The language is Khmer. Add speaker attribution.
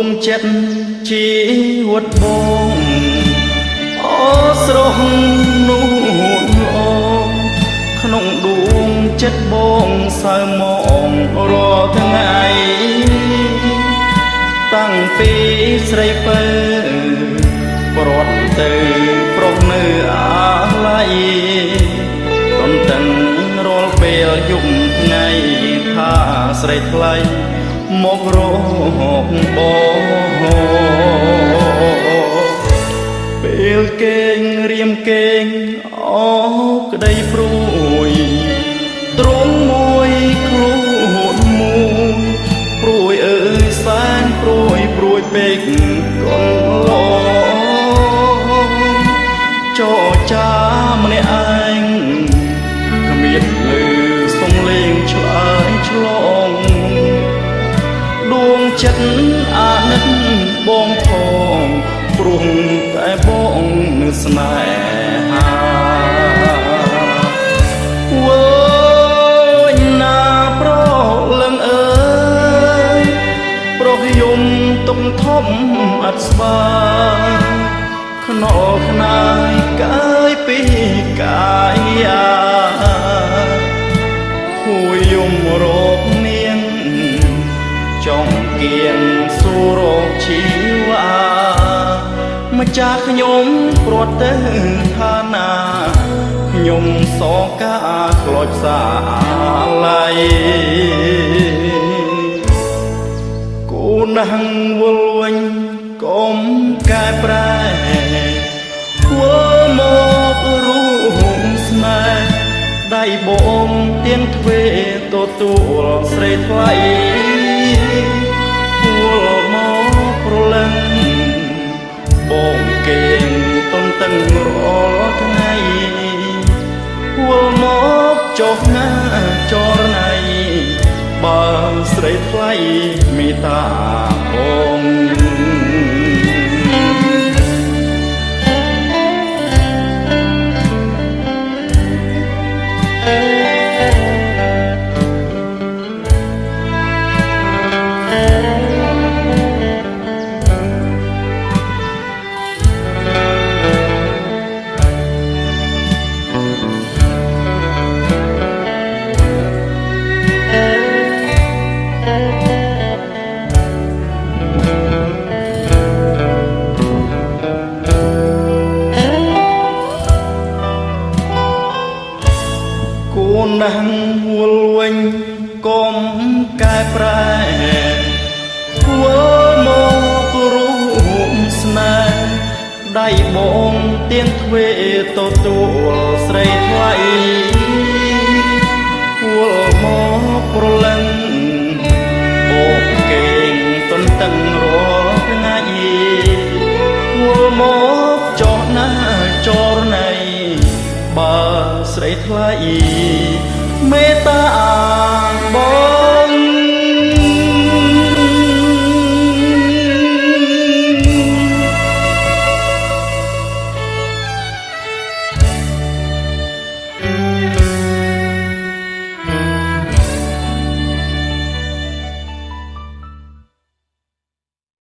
Speaker 1: ងចិត្តជីវិតបងអូស្រស់នោះល្អក្នុងដួងចិត្តបងសៅមករាល់ថ្ងៃតាំងពីស្រីពើប្រត់ទៅប្រុសនៅអាឡ័យតន្ទឹងរាល់ពេលយប់ថ្ងៃថាស្រីថ្លៃមករកបងពេលគេងរៀមគេងអស់ក្តីព្រួយទ្រង់មួយខ្លួនមួយព្រួយអើយសែនព្រួយពេកកូនឡងចោចាម្នាក់ឯងគ្មានលឺសំឡេងឆ្លើយឆ្លងដួងចិត្តអាណិតបងផងព្រោះតែបងនឹងស្នេហាវើយណាប្រលឹងអើយប្រុសយំទុកធំអត់ស្បាខ្នល់ខ្នាយកាយពីកាយាហួយយំរកនាងចង់គៀងសូររកជីវ៉ាម្ចាស់ខ្ញុំព្រាត់ទៅឋានាខ្ញុំសងការខ្លោចសាឡៃគូណាំងវល់វិញកុំកែប្រែធ្វើមករួមស្នេហ៍ដៃបងទៀងទ្វេទទួលស្រីថ្លៃពួលមកប្រលឹងបងគេងតន្ទឹងរាល់ថ្ងៃពួលមកចុះណាចរណៃបើស្រីថ្លៃមេត្តាបងណាំងវល់វិញកុំកែប្រែធ្វើមករួមស្នេហ៍ដៃបងទៀងទ្វេទទួលស្រីថ្លៃពួលមកប្រលឹងបងគេងតន្ទឹងរាល់ថ្ងៃពួលមកចោះណាចរណៃបើស្រីថ្លៃ